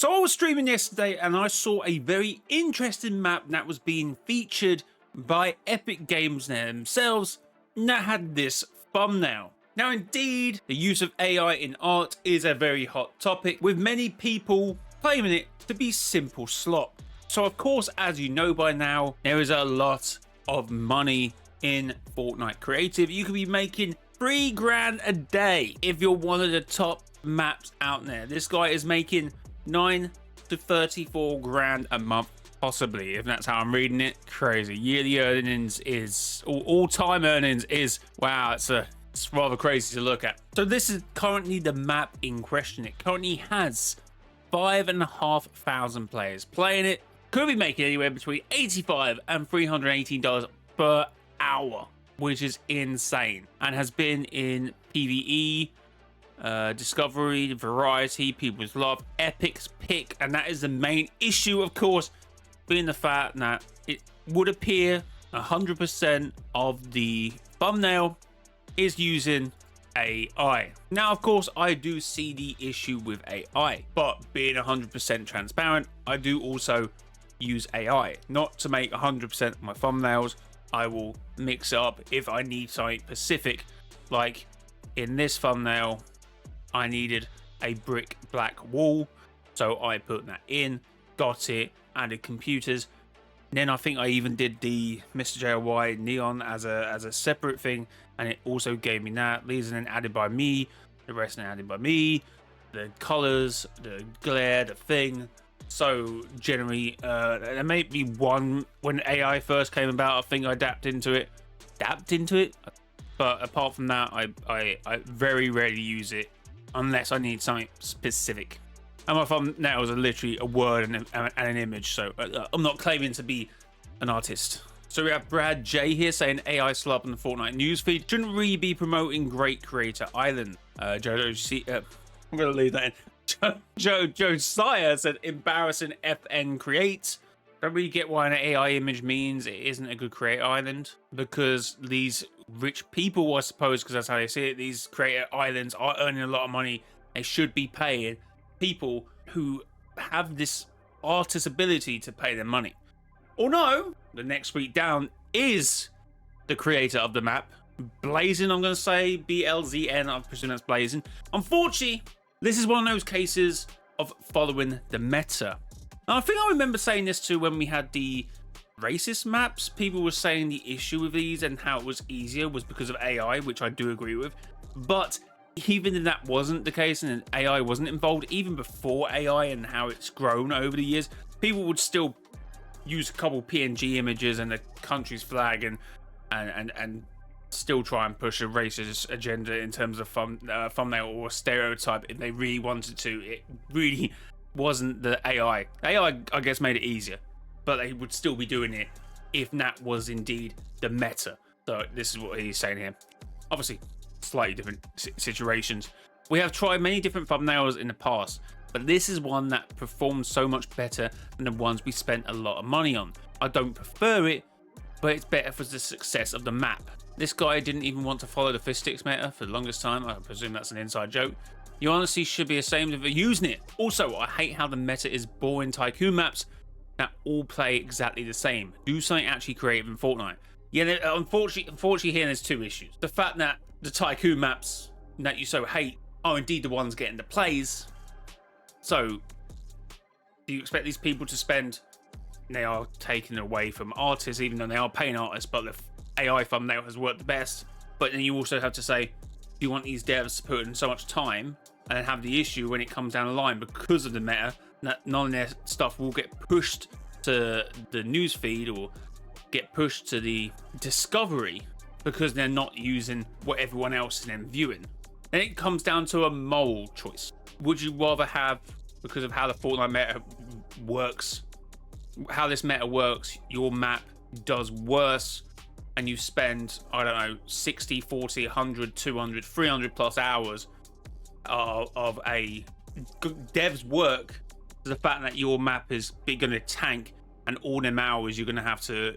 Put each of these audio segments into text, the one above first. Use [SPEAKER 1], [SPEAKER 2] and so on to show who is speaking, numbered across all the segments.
[SPEAKER 1] So I was streaming yesterday and I saw a very interesting map that was being featured by Epic Games themselves that had this thumbnail. Now indeed, the use of AI in art is a very hot topic, with many people claiming it to be simple slop. So of course, as you know by now, there is a lot of money in Fortnite Creative. You could be making $3 a day if you're one of the top maps out there. This guy is making 9 to 34 grand a month, possibly, if that's how I'm reading it. Crazy. Yearly earnings is all-time earnings is, wow, it's rather crazy to look at. So this is currently the map in question. It currently has 5,500 players playing it. Could be making anywhere between $85 and $318 per hour, which is insane, and has been in PvE, Discovery, Variety, People's Love, Epic's Pick, and that is the main issue, of course, being the fact that it would appear 100% of the thumbnail is using AI. Now, of course, I do see the issue with AI, but being 100% transparent, I do also use AI, not to make 100% of my thumbnails. I will mix it up if I need something specific, like in this thumbnail, I needed a brick black wall, so I put that in, got it, added computers. Then I think I even did the Mr. JY neon as a separate thing, and it also gave me that. These are then added by me, the rest are added by me, the colors, the glare, the thing. So generally, there may be one when AI first came about. I think I adapted into it, but apart from that, I very rarely use it unless I need something specific. And my thumbnails are literally a word and an image, so I'm not claiming to be an artist. So we have Brad J here saying AI slop on the Fortnite newsfeed shouldn't really be promoting Great Creator Island. I'm gonna leave that in. Josiah said embarrassing FN creates. Don't really get why an AI image means it isn't a good creator island, because these rich people, I suppose, because that's how they see it, these creator islands are earning a lot of money. They should be paying people who have this artist ability to pay them money. Or no, the next tweet down is the creator of the map, Blazing. I'm going to say BLZN, I presume that's Blazing. Unfortunately, this is one of those cases of following the meta. Now, I think I remember saying this too when we had the racist maps. People were saying the issue with these and how it was easier was because of AI, which I do agree with. But even if that wasn't the case and AI wasn't involved, even before AI and how it's grown over the years, people would still use a couple PNG images and the country's flag and still try and push a racist agenda in terms of thumbnail or stereotype if they really wanted to. It really wasn't the AI. AI, I guess, made it easier, but they would still be doing it if that was indeed the meta. So this is what he's saying here. Obviously, slightly different situations. We have tried many different thumbnails in the past, but this is one that performs so much better than the ones we spent a lot of money on. I don't prefer it, but it's better for the success of the map. This guy didn't even want to follow the fist sticks meta for the longest time. I presume that's an inside joke. You honestly should be ashamed of using it. Also, I hate how the meta is boring tycoon maps that all play exactly the same. Do something actually creative in Fortnite. Yeah, unfortunately here there's two issues. The fact that the tycoon maps that you so hate are indeed the ones getting the plays. So, do you expect these people to spend? They are taken away from artists, even though they are paying artists, but the AI thumbnail has worked the best. But then you also have to say, do you want these devs to put in so much time and then have the issue when it comes down the line because of the meta that none of their stuff will get pushed to the newsfeed or get pushed to the discovery because they're not using what everyone else is then viewing. And it comes down to a moral choice. Would you rather have, because of how the Fortnite meta works, how this meta works, your map does worse and you spend, I don't know, 60, 40, 100, 200, 300 plus hours of a dev's work to the fact that your map is going to tank and all them hours you're going to have to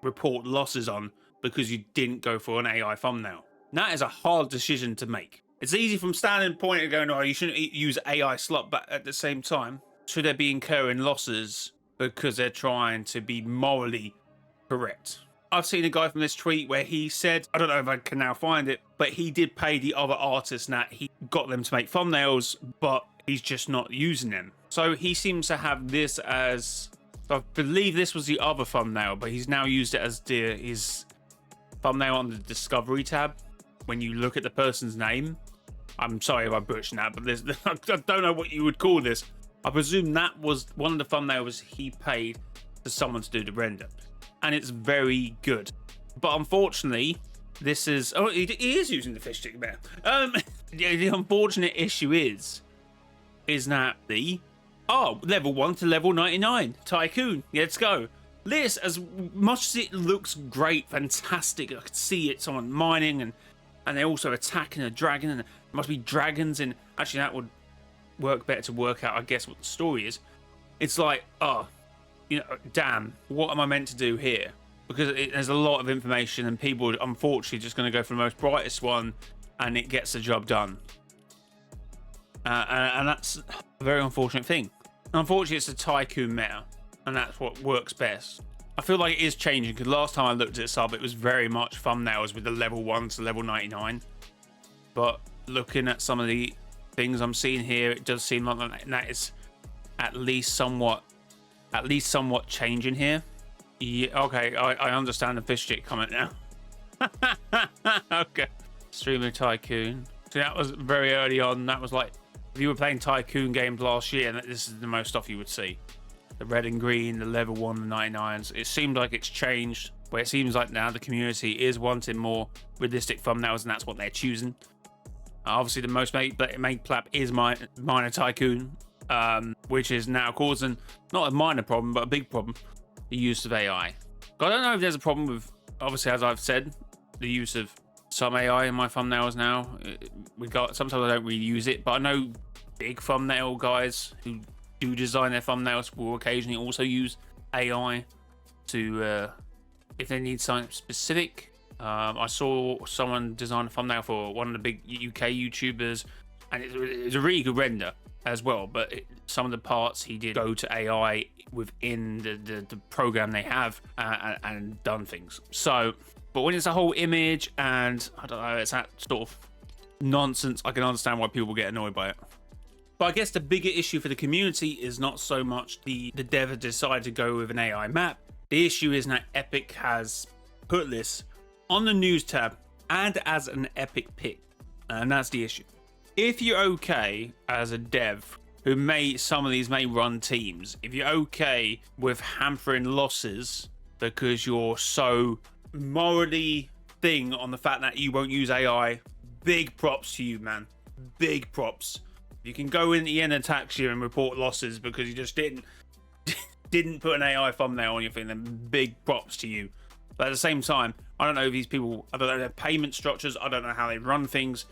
[SPEAKER 1] report losses on because you didn't go for an AI thumbnail. That is a hard decision to make. It's easy from standing point of going, oh, you shouldn't use AI slot, but at the same time, should they be incurring losses because they're trying to be morally correct? I've seen a guy from this tweet where he said, I don't know if I can now find it, but he did pay the other artists that he got them to make thumbnails, but he's just not using them. So he seems to have this as, I believe this was the other thumbnail, but he's now used it as his thumbnail on the Discovery tab. When you look at the person's name, I'm sorry if I butchered that, but I don't know what you would call this. I presume that was one of the thumbnails he paid for someone to do the render. And it's very good. But unfortunately, this is... Oh, he is using the fish stick there. The unfortunate issue is that level 1 to level 99. Tycoon. Let's go. This, as much as it looks great, fantastic, I could see it, someone mining, and they're also attacking a dragon, and there must be dragons in... Actually, that would work better to work out, I guess, what the story is. It's like, damn, what am I meant to do here? Because there's a lot of information, and people are unfortunately just going to go for the most brightest one, and it gets the job done. And that's a very unfortunate thing. Unfortunately, it's a Tycoon meta, and that's what works best. I feel like it is changing, because last time I looked at a sub, it was very much thumbnails with the level 1 to level 99. But looking at some of the things I'm seeing here, it does seem like that is at least somewhat changing here. Yeah, okay, I understand the fish stick comment now. Okay. Streamer Tycoon. So that was very early on. That was like, if you were playing Tycoon games last year, and this is the most stuff you would see. The red and green, the level 1 and 99s. It seemed like it's changed, where it seems like now the community is wanting more realistic thumbnails, and that's what they're choosing. Obviously, the most made plap is Miner Tycoon, which is now causing not a minor problem, but a big problem: the use of AI. I don't know if there's a problem with, obviously, as I've said, the use of some AI in my thumbnails now. Sometimes I don't really use it, but I know big thumbnail guys who do design their thumbnails will occasionally also use AI to, if they need something specific. I saw someone design a thumbnail for one of the big UK YouTubers, and it was a really good render as well, but some of the parts he did go to AI within the program they have, and done things. So, but when it's a whole image and I don't know, it's that sort of nonsense, I can understand why people get annoyed by it. But I guess the bigger issue for the community is not so much the dev has decided to go with an AI map. The issue is that Epic has put this on the news tab and as an Epic pick, and that's the issue. If you're okay as a dev who some of these may run teams, if you're okay with hampering losses because you're so morally thing on the fact that you won't use AI, big props to you, man. Big props. You can go in the end of tax year and report losses because you just didn't put an AI thumbnail on your thing, then big props to you. But at the same time, I don't know if these people, I don't know their payment structures, I don't know how they run things.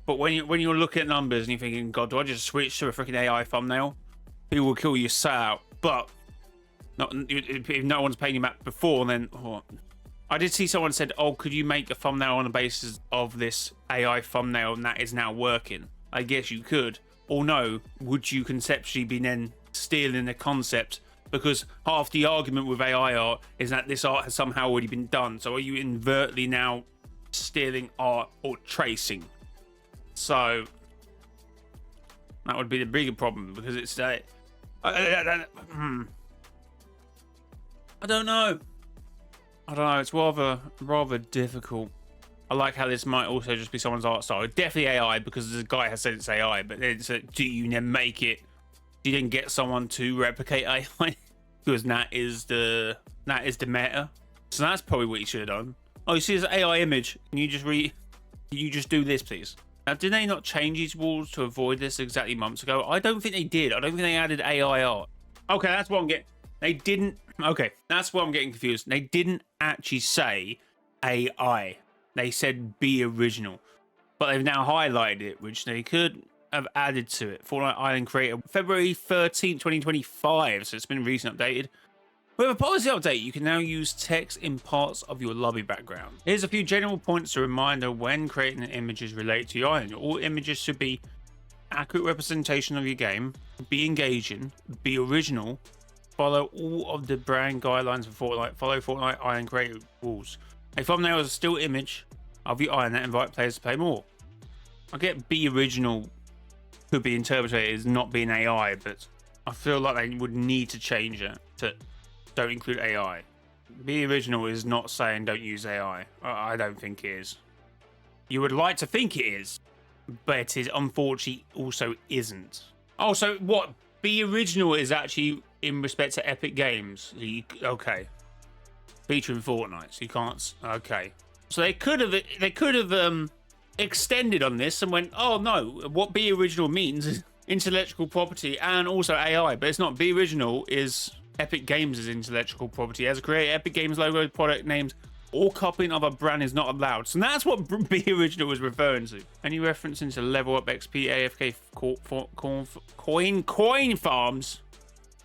[SPEAKER 1] But when you're looking at numbers and you're thinking, God, do I just switch to a freaking AI thumbnail? People will kill you set out. But if no one's paying you back before, then I did see someone said, oh, could you make a thumbnail on the basis of this AI thumbnail and that is now working? I guess you could. Or no, would you conceptually be then stealing the concept? Because half the argument with AI art is that this art has somehow already been done. So are you inadvertently now stealing art or tracing? So that would be the bigger problem, because it's I don't know. It's rather difficult. I like how this might also just be someone's art style. Definitely AI, because the guy has said it's AI, but it's do you then make it? Do you then get someone to replicate AI? Because that is the meta. So that's probably what you should have done. Oh, you see this AI image? Can you just do this, please? Now, did they not change these rules to avoid this exactly months ago? I don't think they did. I don't think they added AI art. Okay, that's what I'm getting. They didn't. Okay, that's what I'm getting confused. They didn't actually say AI. They said be original, but they've now highlighted it, which they could have added to it. Fortnite Island creator, February 13th, 2025. So it's been recently updated. With a policy update, you can now use text in parts of your lobby background. Here's a few general points to reminder when creating images related to your island. All images should be accurate representation of your game, be engaging, be original, follow all of the brand guidelines for Fortnite, follow Fortnite Iron creative rules. A thumbnail is a still image of your Iron that invite players to play more. I get be original could be interpreted as not being AI, but I feel like they would need to change it to don't include AI. Be original is not saying don't use AI. I don't think it is. You would like to think it is, but it unfortunately also isn't. Also, what be original is actually in respect to Epic Games. Okay, featuring Fortnite, so you can't. Okay, so they could have extended on this and went, oh no, what be original means is intellectual property and also AI, but it's not. Be original is Epic Games' intellectual property. As a creator, Epic Games logo, product names, or copying of a brand is not allowed. So that's what be original was referring to. Any reference into level up XP, AFK, coin farms,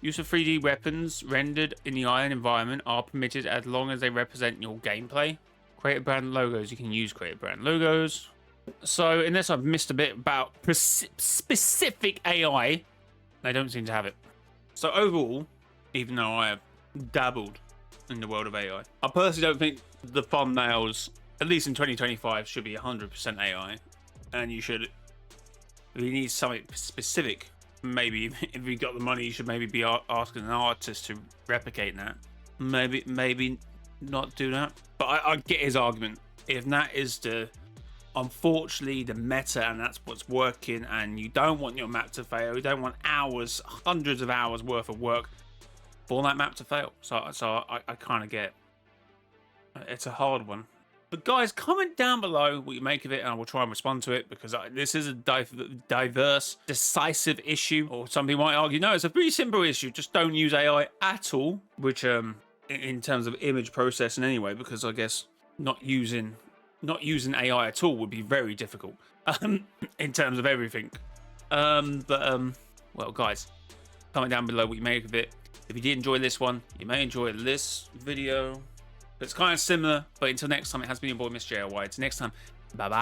[SPEAKER 1] use of 3D weapons rendered in the Iron environment are permitted as long as they represent your gameplay. Create brand logos. You can use create brand logos. So unless I've missed a bit about specific AI, they don't seem to have it. So overall, even though I have dabbled in the world of AI, I personally don't think the thumbnails, at least in 2025, should be 100% AI. And you need something specific. Maybe if you got the money, you should maybe be asking an artist to replicate that. Maybe not do that. But I get his argument. If that is unfortunately the meta and that's what's working, and you don't want your map to fail, you don't want hours, hundreds of hours worth of work for that map to fail. So I kind of get it. It's a hard one. But guys, comment down below what you make of it, and I will try and respond to it, because this is a diverse, decisive issue. Or some people might argue, no, it's a pretty simple issue. Just don't use AI at all, which in terms of image processing anyway, because I guess not using AI at all would be very difficult in terms of everything. Well, guys, comment down below what you make of it. If you did enjoy this one, you may enjoy this video. It's kind of similar, but until next time, it has been your boy, Mr. JLY. Until next time, bye-bye.